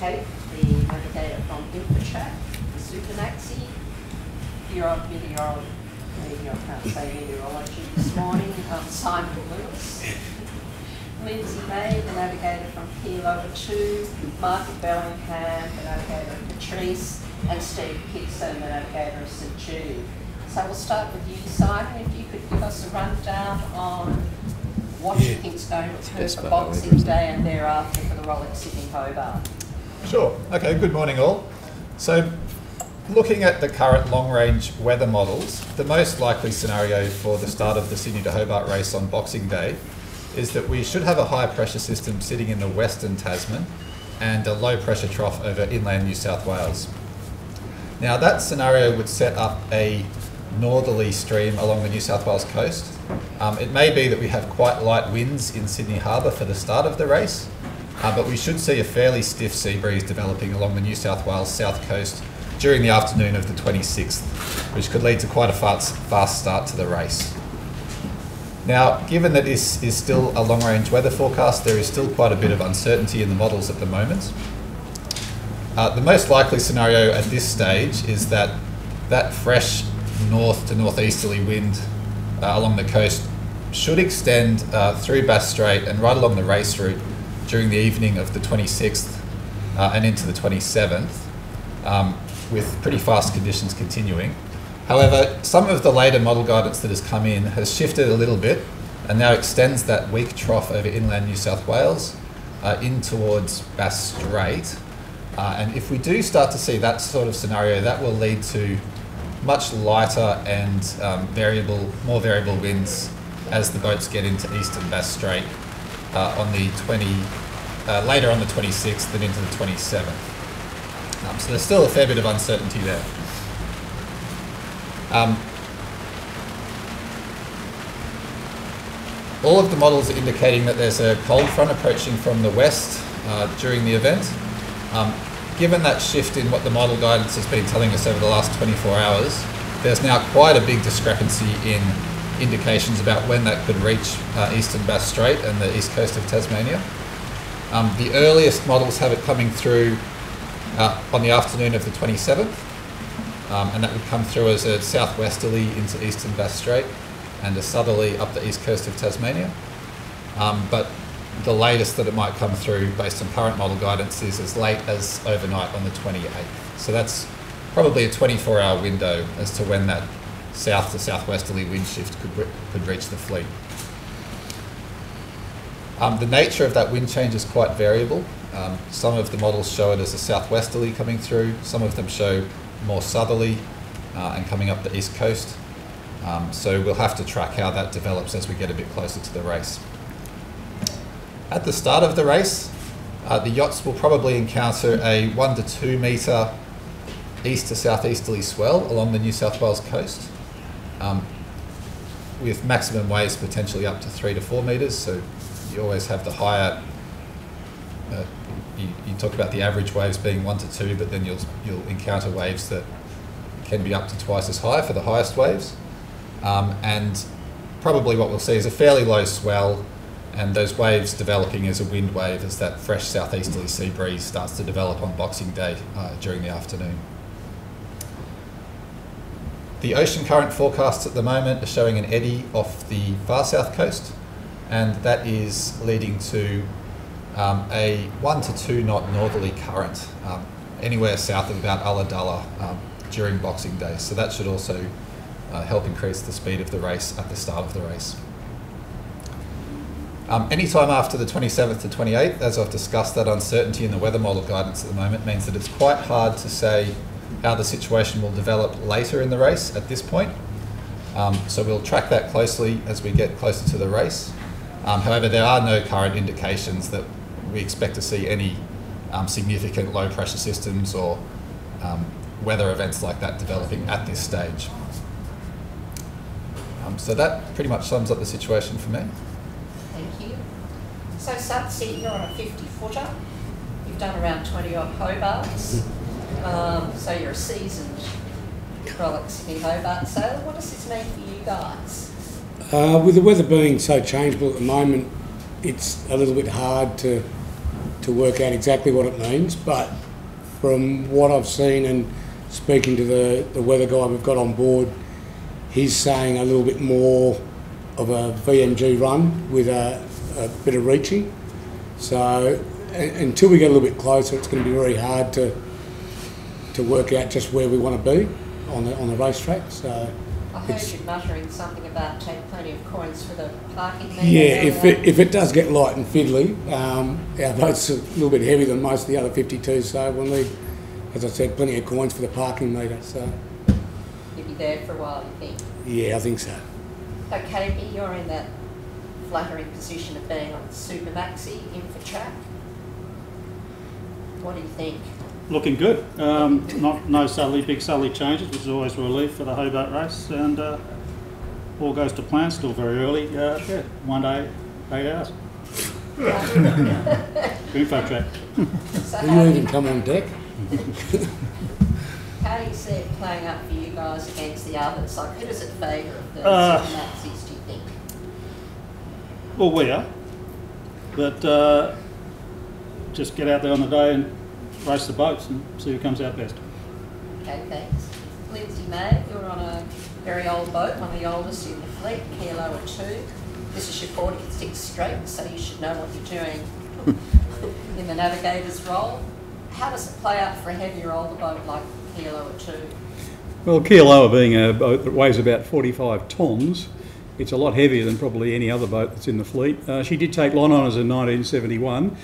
Kate, the navigator from InfoChat, the Supernaxi, Bureau of Meteorology, I can't say meteorology this morning, Simon Lewis, Lindsay May, the navigator from Kilo 2, Margaret Bellingham, the navigator of Patrice, and Steve Hickson, the navigator of St Jude. So we'll start with you, Simon, if you could give us a rundown on what you think is going to occur for Boxing Day and thereafter for the Rolex Sydney Hobart. Sure. Okay, good morning all. So looking at the current long-range weather models, the most likely scenario for the start of the Sydney to Hobart race on Boxing Day is that we should have a high pressure system sitting in the western Tasman and a low pressure trough over inland New South Wales. Now that scenario would set up a northerly stream along the New South Wales coast. It may be that we have quite light winds in Sydney Harbour for the start of the race, but we should see a fairly stiff sea breeze developing along the New South Wales south coast during the afternoon of the 26th, which could lead to quite a fast start to the race. Now, given that this is still a long-range weather forecast, there is still quite a bit of uncertainty in the models at the moment. The most likely scenario at this stage is that fresh north to northeasterly wind along the coast should extend through Bass Strait and right along the race route during the evening of the 26th and into the 27th, with pretty fast conditions continuing. However, some of the later model guidance that has come in has shifted a little bit and now extends that weak trough over inland New South Wales in towards Bass Strait. And if we do start to see that sort of scenario, that will lead to much lighter and more variable winds as the boats get into eastern Bass Strait on the later on the 26th and into the 27th. So there's still a fair bit of uncertainty there. All of the models are indicating that there's a cold front approaching from the west during the event. Given that shift in what the model guidance has been telling us over the last 24 hours, there's now quite a big discrepancy in indications about when that could reach eastern Bass Strait and the east coast of Tasmania. The earliest models have it coming through on the afternoon of the 27th, and that would come through as a southwesterly into eastern Bass Strait and a southerly up the east coast of Tasmania. But the latest that it might come through based on current model guidance is as late as overnight on the 28th. So that's probably a 24-hour window as to when that south to southwesterly wind shift could reach the fleet. The nature of that wind change is quite variable. Some of the models show it as a southwesterly coming through, some of them show more southerly and coming up the east coast. So we'll have to track how that develops as we get a bit closer to the race. At the start of the race, the yachts will probably encounter a 1 to 2 metre east to southeasterly swell along the New South Wales coast, with maximum waves potentially up to 3 to 4 metres. So you always have the higher, you talk about the average waves being 1 to 2, but then you'll encounter waves that can be up to twice as high for the highest waves. And probably what we'll see is a fairly low swell, and those waves developing as a wind wave as that fresh southeasterly sea breeze starts to develop on Boxing Day during the afternoon. The ocean current forecasts at the moment are showing an eddy off the far south coast, and that is leading to a 1 to 2 knot northerly current anywhere south of about Ulladulla during Boxing Day. So that should also help increase the speed of the race at the start of the race. Anytime after the 27th to 28th, as I've discussed, that uncertainty in the weather model guidance at the moment means that it's quite hard to say how the situation will develop later in the race at this point. So we'll track that closely as we get closer to the race. However, there are no current indications that we expect to see any significant low pressure systems or weather events like that developing at this stage. So that pretty much sums up the situation for me. Thank you. So Sunsea, you're on a 50-footer. You've done around 20 odd Hobarts. So you're a seasoned Rolex Sydney Hobart sailor. What does this mean for you guys? With the weather being so changeable at the moment, it's a little bit hard to to work out exactly what it means, but from what I've seen and speaking to the weather guy we've got on board, he's saying a little bit more of a VMG run with a bit of reaching. So until we get a little bit closer, it's going to be very hard to work out just where we want to be on the racetrack. So I heard you muttering something about take plenty of coins for the parking meter. Yeah, if it does get light and fiddly, our boat's a little bit heavier than most of the other 52s, so we'll need, as I said, plenty of coins for the parking meter. So you'll be there for a while, you think? Yeah, I think so. Okay, you're in that flattering position of being on Super Maxi in for track. What do you think? Looking good. No big sully changes, which is always a relief for the Hobart race, and all goes to plan. Still very early. Yeah, 1 day, 8 hours. Info track. So will you even come on deck? How do you see it playing up for you guys against the others? Like, who does it favour of the Super Maxis, do you think? Well, we are, but just get out there on the day and race the boats and see who comes out best. Okay, thanks. Lindsay May, you're on a very old boat, one of the oldest in the fleet, Kilo 2. This is your 46th stroke, so you should know what you're doing in the navigator's role. How does it play out for a heavier older boat like Kilo 2? Well, Kilo being a boat that weighs about 45 tonnes, it's a lot heavier than probably any other boat that's in the fleet. She did take Lon Honours in 1971.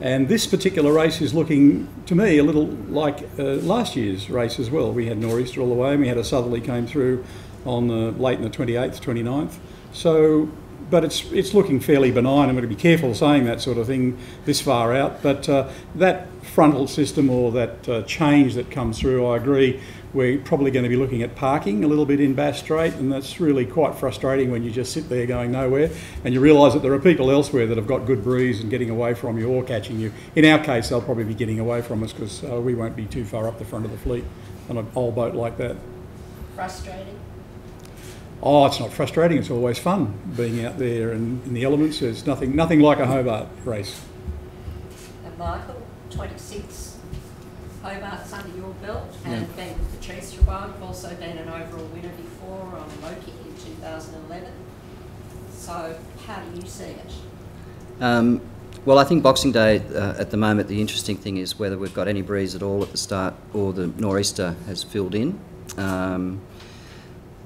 And this particular race is looking, to me, a little like last year's race as well. We had nor'easter all the way, and we had a southerly came through on late in the 28th, 29th. So, but it's looking fairly benign. I'm going to be careful saying that sort of thing this far out. But that frontal system or that change that comes through, I agree, we're probably going to be looking at parking a little bit in Bass Strait, and that's really quite frustrating when you just sit there going nowhere and you realise that there are people elsewhere that have got good breeze and getting away from you or catching you. In our case, they'll probably be getting away from us because we won't be too far up the front of the fleet on an old boat like that. Frustrating? Oh, it's not frustrating. It's always fun being out there and in the elements. There's nothing like a Hobart race. And Michael, 26 Hobart's under your belt, and been with Patrice for a while. You've also been an overall winner before on Loki in 2011. So how do you see it? Well, I think Boxing Day at the moment, the interesting thing is whether we've got any breeze at all at the start or the nor'easter has filled in.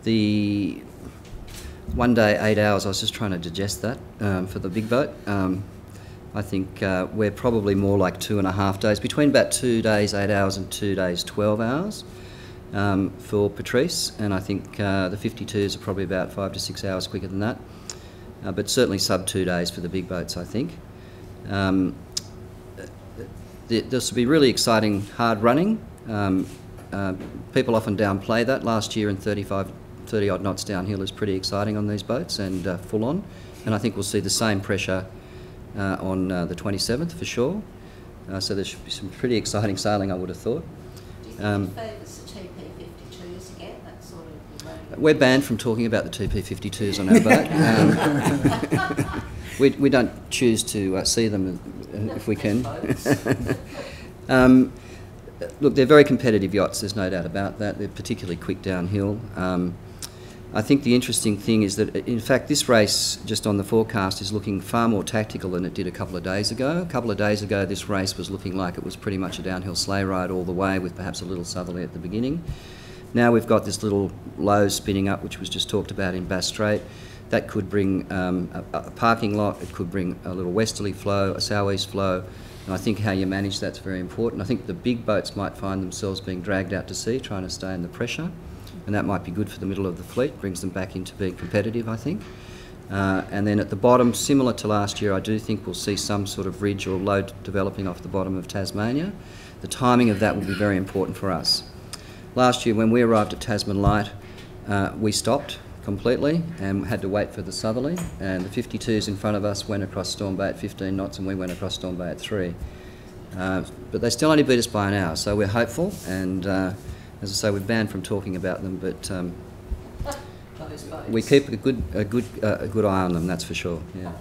The 1 day, 8 hours, I was just trying to digest that for the big boat. I think we're probably more like 2.5 days, between about 2 days, 8 hours and 2 days, 12 hours for Patrice. And I think the 52s are probably about 5 to 6 hours quicker than that. But certainly sub 2 days for the big boats, I think. This will be really exciting hard running. People often downplay that. Last year in 30 odd knots downhill is pretty exciting on these boats and full on. And I think we'll see the same pressure on the 27th for sure. So there should be some pretty exciting sailing, I would have thought. Do you think it favours the TP52s again? That sort of we're banned from talking about the TP52s on our boat. We don't choose to see them if we can. Look, they're very competitive yachts, there's no doubt about that. They're particularly quick downhill. I think the interesting thing is that, in fact, this race, just on the forecast, is looking far more tactical than it did a couple of days ago. A couple of days ago, this race was looking like it was pretty much a downhill sleigh ride all the way, with perhaps a little southerly at the beginning. Now we've got this little low spinning up, which was just talked about in Bass Strait. That could bring a parking lot, it could bring a little westerly flow, a southeast flow, and I think how you manage that's very important. I think the big boats might find themselves being dragged out to sea, trying to stay in the pressure, and that might be good for the middle of the fleet, brings them back into being competitive, I think. And then at the bottom, similar to last year, I do think we'll see some sort of ridge or load developing off the bottom of Tasmania. The timing of that will be very important for us. Last year, when we arrived at Tasman Light, we stopped completely and had to wait for the southerly, and the 52s in front of us went across Storm Bay at 15 knots and we went across Storm Bay at 3. But they still only beat us by an hour, so we're hopeful, and as I say, we're banned from talking about them, but we keep a good eye on them, that's for sure. Yeah.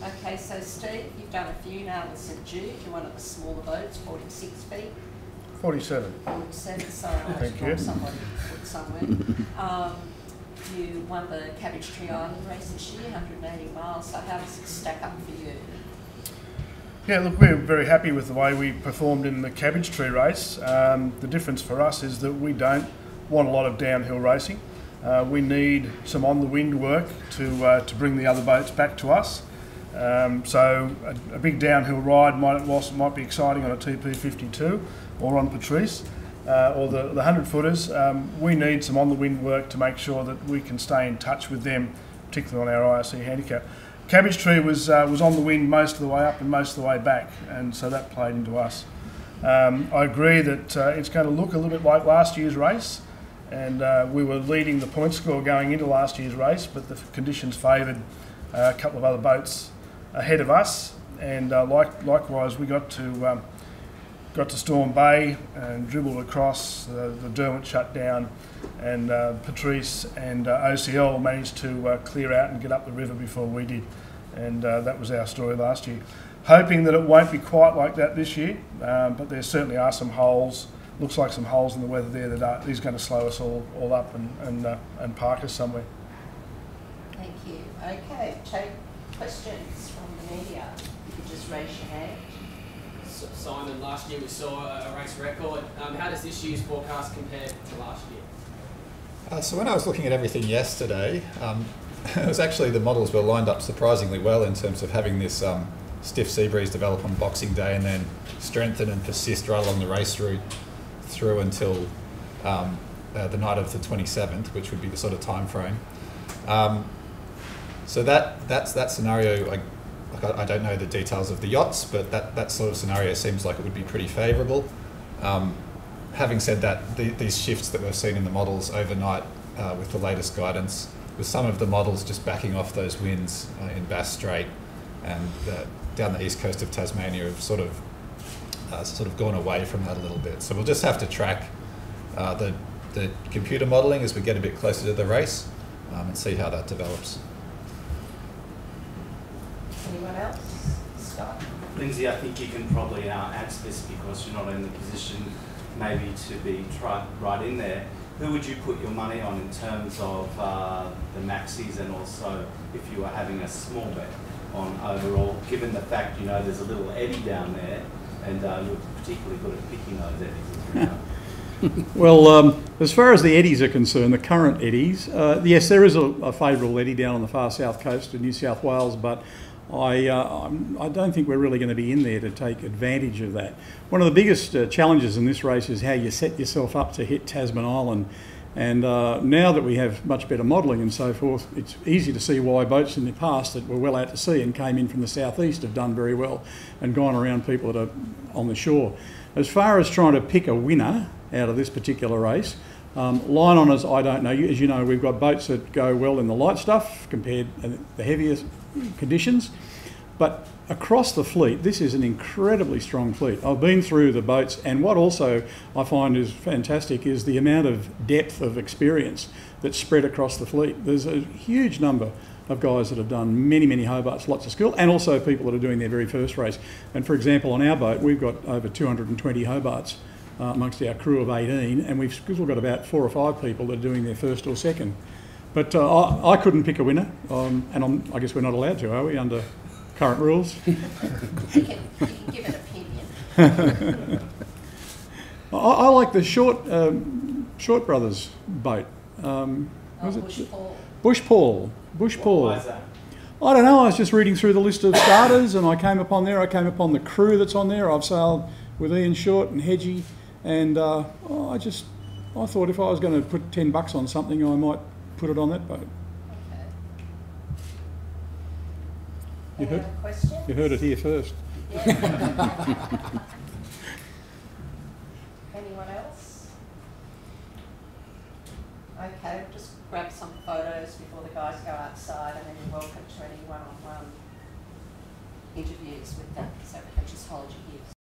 Okay, so Steve, you've done a few now with St Jude. You're one of the smaller boats, 46 feet. 47. 47, sorry, I Thank you. dropped somebody foot somewhere. You won the Cabbage Tree Island race this year, 180 miles, so how does it stack up for you? Yeah, look, we're very happy with the way we performed in the Cabbage Tree race. The difference for us is that we don't want a lot of downhill racing. We need some on-the-wind work to bring the other boats back to us. So a big downhill ride, whilst it might be exciting on a TP52 or on Patrice, or the 100-footers, we need some on-the-wind work to make sure that we can stay in touch with them, particularly on our IRC handicap. Cabbage Tree was on the wind most of the way up and most of the way back, and so that played into us. I agree that it's going to look a little bit like last year's race, and we were leading the point score going into last year's race, but the conditions favoured a couple of other boats ahead of us, and likewise we got to Storm Bay and dribbled across. The Derwent shut down, and Patrice and OCL managed to clear out and get up the river before we did, and that was our story last year. Hoping that it won't be quite like that this year, but there certainly are some holes. Looks like some holes in the weather there that is going to slow us all up and park us somewhere. Thank you. Okay, take questions from the media. You could just raise your hand. Simon, last year we saw a race record. How does this year's forecast compare to last year? So when I was looking at everything yesterday, it was actually the models were lined up surprisingly well in terms of having this stiff sea breeze develop on Boxing Day and then strengthen and persist right along the race route through until the night of the 27th, which would be the sort of time frame. So that's that scenario. I don't know the details of the yachts, but that sort of scenario seems like it would be pretty favourable. Having said that, these shifts that we've seen in the models overnight with the latest guidance, with some of the models just backing off those winds in Bass Strait and down the east coast of Tasmania have sort of gone away from that a little bit. So we'll just have to track the computer modelling as we get a bit closer to the race and see how that develops. Anyone else? Scott? Lindsay, I think you can probably answer this because you're not in the position maybe to be right in there. Who would you put your money on in terms of the maxis, and also if you were having a small bet on overall, given the fact there's a little eddy down there and you're particularly good at picking those eddies? Well, as far as the eddies are concerned, the current eddies, yes, there is a favourable eddy down on the far south coast of New South Wales, but I don't think we're really going to be in there to take advantage of that. One of the biggest challenges in this race is how you set yourself up to hit Tasman Island. And now that we have much better modelling and so forth, it's easy to see why boats in the past that were well out to sea and came in from the southeast have done very well and gone around people that are on the shore. As far as trying to pick a winner out of this particular race, line honours, I don't know. As you know, we've got boats that go well in the light stuff compared to the heavier conditions. But across the fleet, this is an incredibly strong fleet. I've been through the boats, and what also I find is fantastic is the amount of depth of experience that's spread across the fleet. There's a huge number of guys that have done many, many Hobarts, lots of skill, and also people that are doing their very first race. And for example, on our boat, we've got over 220 Hobarts amongst our crew of 18, and we've still got about 4 or 5 people that are doing their first or second. But I couldn't pick a winner, and I guess we're not allowed to, are we, under current rules? You can give an opinion. I like the Short Brothers boat. Bush Paul. Why is that? I don't know, I was just reading through the list of starters and I came upon the crew that's on there. I've sailed with Ian Short and Hedgie, and I thought if I was going to put $10 on something, I might put it on that boat. Okay. You heard it here first. Yeah. Anyone else? Okay, just grab some photos before the guys go outside, and then you're welcome to any one-on-one interviews with them. So we can just hold you here.